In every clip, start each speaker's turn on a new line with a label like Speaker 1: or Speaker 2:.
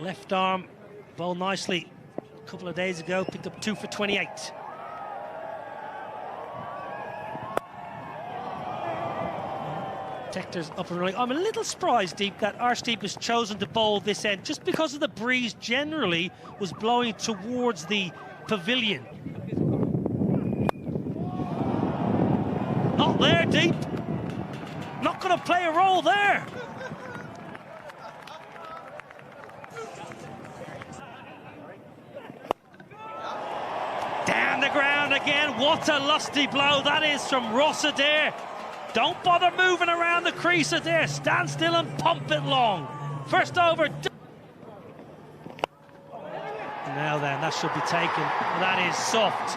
Speaker 1: Left arm, bowled nicely a couple of days ago, picked up 2 for 28. Tector's up and running. I'm a little surprised, Deep, that Arshdeep has chosen to bowl this end just because of the breeze generally was blowing towards the pavilion. Not there, Deep. Not going to play a role there. Down the ground again. What a lusty blow that is from Ross Adair. Don't bother moving around the crease, Adair. Stand still and pump it long. First over. Now then, that should be taken. That is soft.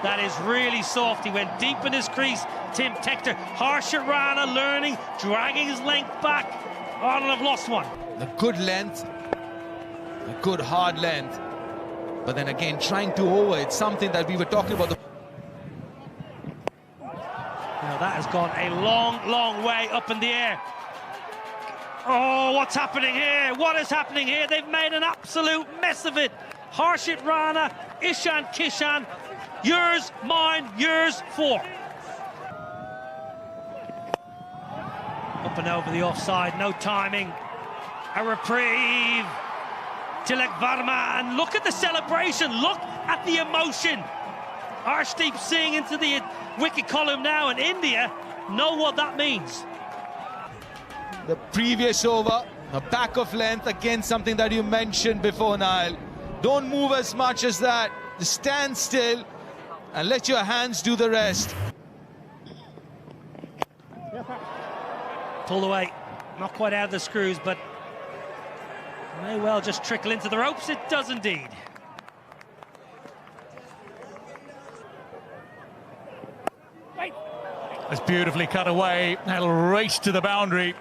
Speaker 1: That is really soft. He went deep in his crease. Tim Tector, harsh Rana, learning, dragging his length back. Ireland have lost one.
Speaker 2: A good length, a good hard length. But then again, trying to over, it's something that we were talking about.
Speaker 1: Now that has gone a long, long way up in the air. Oh, what's happening here? What is happening here? They've made an absolute mess of it. Harshit Rana, Ishan Kishan, yours, mine, yours, 4. Up and over the offside, no timing. A reprieve. Tilak Varma, and look at the celebration, look at the emotion. Arshdeep seeing into the wicket column now, and India know what that means.
Speaker 2: The previous over, a back of length, again something that you mentioned before, Niall. Don't move as much as that. Just stand still and let your hands do the rest.
Speaker 1: Pulled away, not quite out of the screws, but may well just trickle into the ropes. It does indeed.
Speaker 3: It's beautifully cut away. That'll race to the boundary.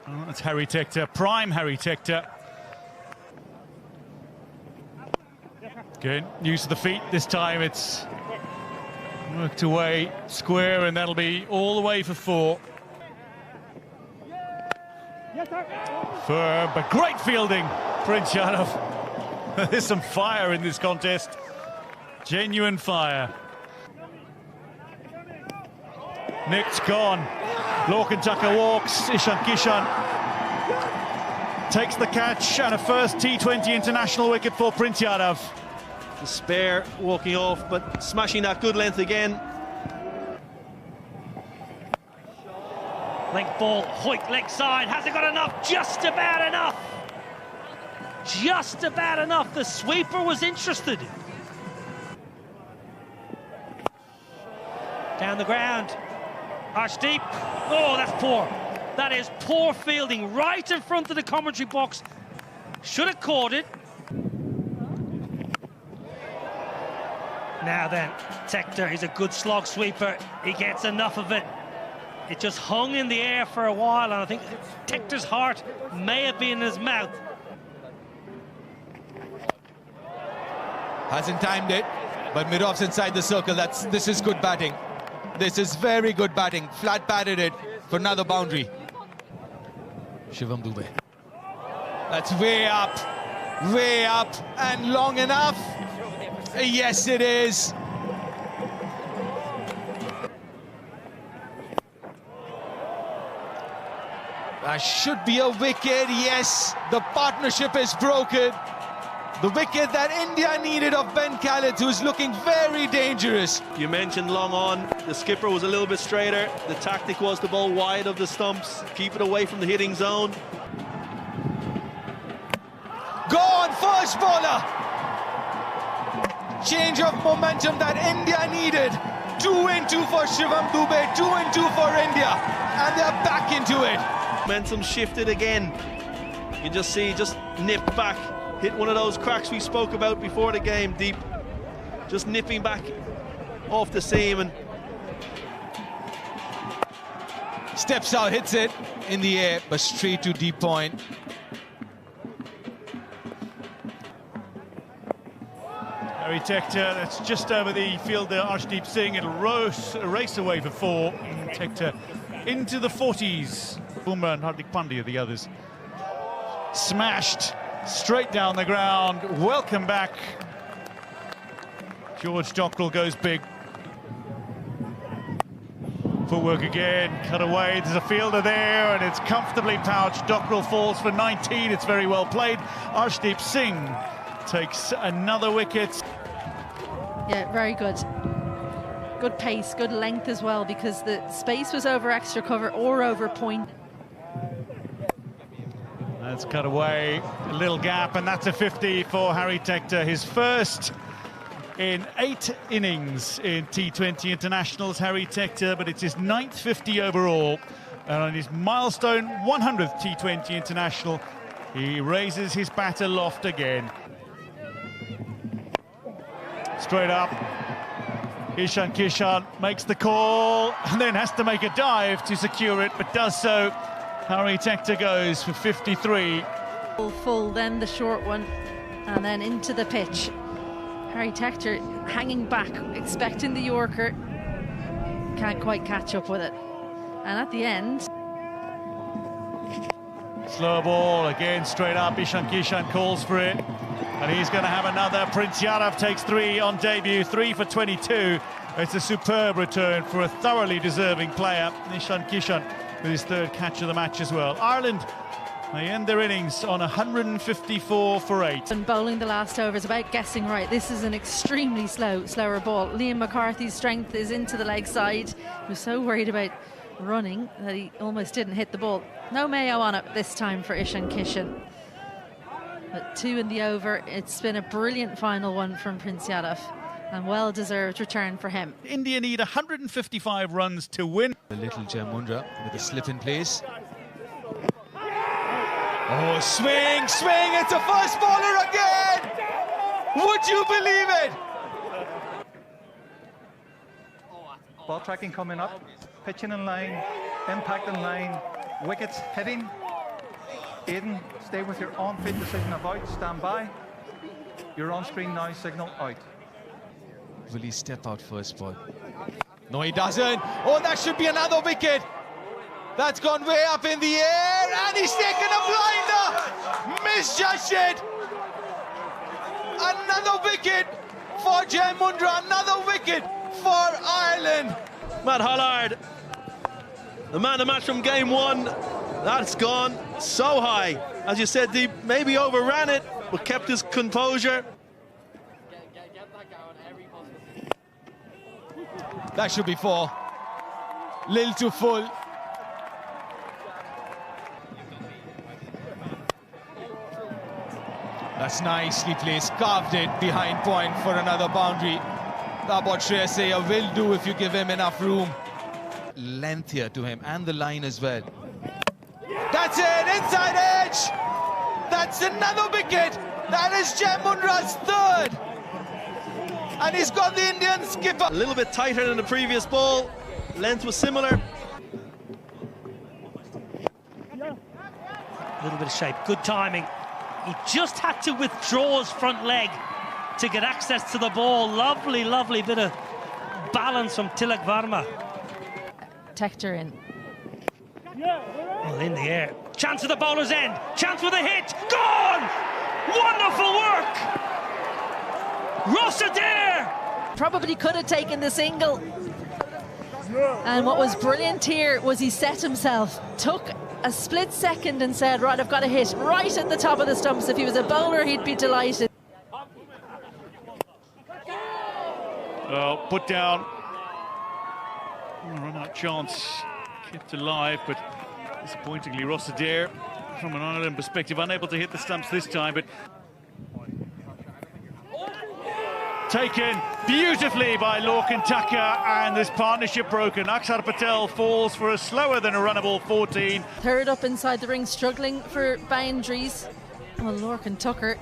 Speaker 3: Oh, that's Harry Tector, prime Harry Tector. Good, use of the feet. This time it's worked away square, and that'll be all the way for 4. Firm, but great fielding, Prince Yadav. There's some fire in this contest. Genuine fire. Nick's gone. Lorcan Tucker walks. Ishan Kishan takes the catch, and a first T20 international wicket for Prince Yadav.
Speaker 4: The spare walking off, but smashing that good length again.
Speaker 1: Length ball, Hoyt leg side, has it got enough? Just about enough. Just about enough. The sweeper was interested. Down the ground. Arshdeep. Oh, that's poor. That is poor fielding right in front of the commentary box. Should have caught it. Now then, Tector, he's a good slog sweeper. He gets enough of it. It just hung in the air for a while, and I think Tector's heart may have been in his mouth.
Speaker 2: Hasn't timed it, but mid-off's inside the circle. This is good batting. This is very good batting. Flat batted it for another boundary. Shivam Dube. That's way up, and long enough. Yes, it is. That should be a wicket. Yes, the partnership is broken. The wicket that India needed of Ben Khaled, who's looking very dangerous.
Speaker 4: You mentioned long on. The skipper was a little bit straighter. The tactic was to bowl wide of the stumps, keep it away from the hitting zone.
Speaker 2: Gone, first bowler. Change of momentum that India needed. 2 in 2 for Shivam Dube, 2 in 2 for India, and they're back into it.
Speaker 4: Momentum shifted again. You can just see, just nipped back. Hit one of those cracks we spoke about before the game, Deep. Just nipping back off the seam and
Speaker 2: steps out, hits it in the air, but straight to deep point.
Speaker 3: Harry Tector, that's just over the fielder, Arshdeep Singh. It'll race away for 4. Tector into the 40s. Bumrah and Hardik Pandya, the others. Smashed straight down the ground. Welcome back. George Dockrell goes big. Footwork again, cut away. There's a fielder there, and it's comfortably pouched. Dockrell falls for 19. It's very well played. Arshdeep Singh takes another wicket.
Speaker 5: Yeah, very good. Good pace, good length as well, because the space was over extra cover or over point.
Speaker 3: That's cut away, a little gap, and that's a 50 for Harry Tector, his first in 8 innings in T20 internationals, Harry Tector, but it's his 9th 50 overall. And on his milestone 100th T20 international, he raises his bat aloft again. Straight up, Ishan Kishan makes the call and then has to make a dive to secure it, but does so. Harry Tector goes for 53.
Speaker 5: Full, then the short one, and then into the pitch. Harry Tector hanging back, expecting the Yorker, can't quite catch up with it. And at the end,
Speaker 3: slow ball again, straight up. Ishan Kishan calls for it, and he's going to have another. Prince Yadav takes 3 on debut, 3 for 22. It's a superb return for a thoroughly deserving player. Ishan Kishan with his 3rd catch of the match as well. Ireland, they end their innings on 154 for 8.
Speaker 5: And bowling the last over is about guessing right. This is an extremely slower ball. Liam McCarthy's strength is into the leg side. He was so worried about running that he almost didn't hit the ball. No Mayo on it this time for Ishan Kishan. But 2 in the over. It's been a brilliant final one from Prince Yadav, and well-deserved return for him.
Speaker 3: India need 155 runs to win.
Speaker 2: A little Jamundra with a slip in place. Oh, swing, swing, it's a first bowler again! Would you believe it?
Speaker 6: Ball tracking coming up, pitching in line, impact in line, wickets hitting. Aiden, stay with your on-field decision of out, stand by. Your on-screen now signal out.
Speaker 2: Will he step out first ball? No, he doesn't. Oh, that should be another wicket. That's gone way up in the air, and he's taken a blinder. Misjudged it. Another wicket for Jamundra, another wicket for Ireland.
Speaker 4: Matt Hollard, the man of the match from game 1. That's gone so high. As you said, Deep maybe overran it, but kept his composure.
Speaker 2: That should be 4. Lil to full. That's nicely placed, carved it behind point for another boundary. That's what Shreyas Iyer will do if you give him enough room. Length here to him, and the line as well. That's it, inside edge! That's another wicket! That is Jamundra's 3rd! And he's got the Indian skipper.
Speaker 4: A little bit tighter than the previous ball. Length was similar.
Speaker 1: A little bit of shape, good timing. He just had to withdraw his front leg to get access to the ball. Lovely, lovely bit of balance from Tilak Varma.
Speaker 5: Tector in.
Speaker 1: Well, in the air. Chance at the bowler's end. Chance with a hit. Gone! Wonderful work! Ross Adair!
Speaker 5: Probably could have taken the single. And what was brilliant here was he set himself, took a split second and said, right, I've got to hit right at the top of the stumps. If he was a bowler, he'd be delighted.
Speaker 3: Well, put down. Run out chance. Kept alive, but disappointingly, Ross Adair, from an Ireland perspective, unable to hit the stumps this time, but taken beautifully by Lorcan Tucker, and this partnership broken. Akshar Patel falls for a slower than a runnable 14.
Speaker 5: 3rd up inside the ring, struggling for boundaries. Well, Lorcan Tucker,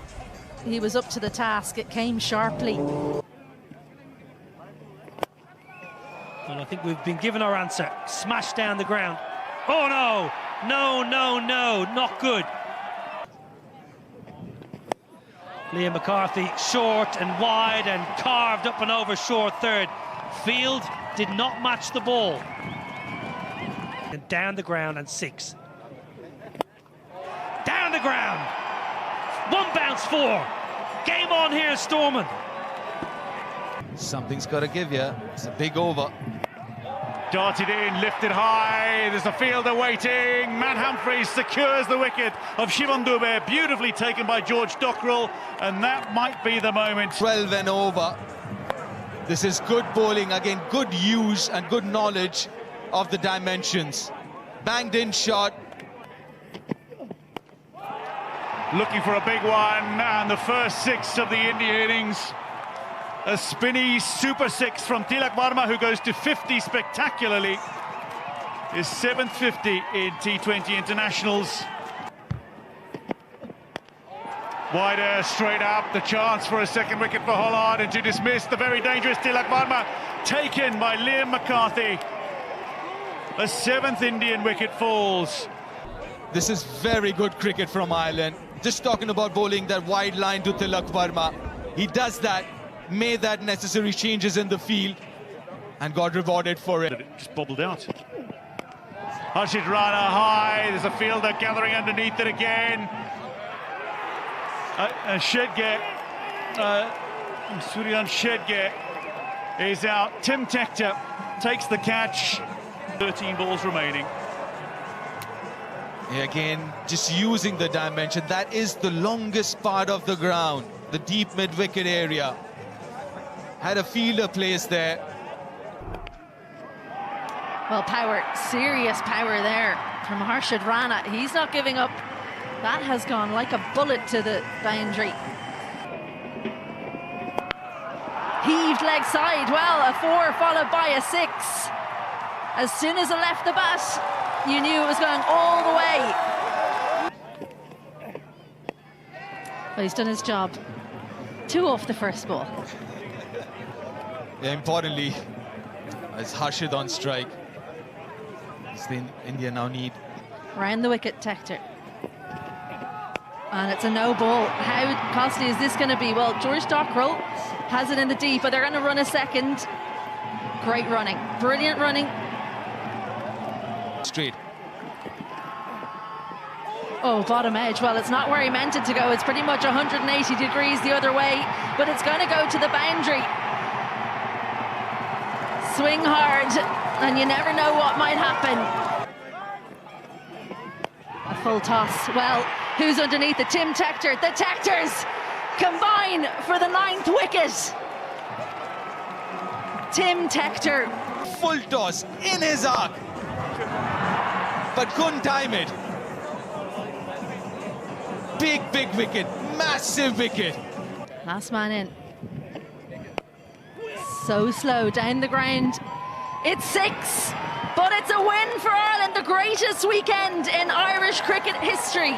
Speaker 5: he was up to the task. It came sharply.
Speaker 1: Well, I think we've been given our answer. Smashed down the ground. Oh, no! No, no, no, not good. Liam McCarthy short and wide and carved up and over short 3rd. Field did not match the ball. And down the ground and 6. Down the ground. counts 4. Game on here, Stormont.
Speaker 2: Something's got to give you. It's a big over.
Speaker 3: Darted in, lifted high, there's a fielder waiting. Matt Humphreys secures the wicket of Shivam Dube, beautifully taken by George Dockrell, and that might be the moment.
Speaker 2: 12 and over. This is good bowling, again, good use and good knowledge of the dimensions. Banged in shot.
Speaker 3: Looking for a big one, and the first 6 of the India innings. A spinny super 6 from Tilak Varma, who goes to 50 spectacularly. His 7th 50 in T20 internationals. Wider, straight up, the chance for a second wicket for Holland, and to dismiss the very dangerous Tilak Varma, taken by Liam McCarthy. A 7th Indian wicket falls.
Speaker 2: This is very good cricket from Ireland. Just talking about bowling that wide line to Tilak Varma. He does that, made that necessary changes in the field, and got rewarded for it.
Speaker 3: It just bobbled out. Harshit Rana high, there's a fielder gathering underneath it again. Shedge, Suryan Shedge is out. Tim Tector takes the catch. 13 balls remaining.
Speaker 2: Again, just using the dimension. That is the longest part of the ground, the deep mid-wicket area. Had a fielder placed there.
Speaker 5: Well, power, serious power there from Harshit Rana. He's not giving up. That has gone like a bullet to the boundary. Heaved leg side. Well, a 4 followed by a 6. As soon as it left the bat, you knew it was going all the way. Well, he's done his job. 2 off the first ball.
Speaker 2: Yeah, importantly, it's Harshit on strike. It's the India now need.
Speaker 5: Round the wicket, Tector. And it's a no ball. How costly is this going to be? Well, George Dockrell has it in the deep, but they're going to run a second. Great running. Brilliant running.
Speaker 2: Straight.
Speaker 5: Oh, bottom edge. Well, it's not where he meant it to go. It's pretty much 180 degrees the other way, but it's going to go to the boundary. Swing hard, and you never know what might happen. A full toss. Well, who's underneath it? Tim Tector. The Tectors combine for the 9th wicket. Tim Tector.
Speaker 2: Full toss in his arc, but couldn't time it. Big wicket, massive wicket.
Speaker 5: Last man in. So slow down the ground. It's 6, but it's a win for Ireland, the greatest weekend in Irish cricket history.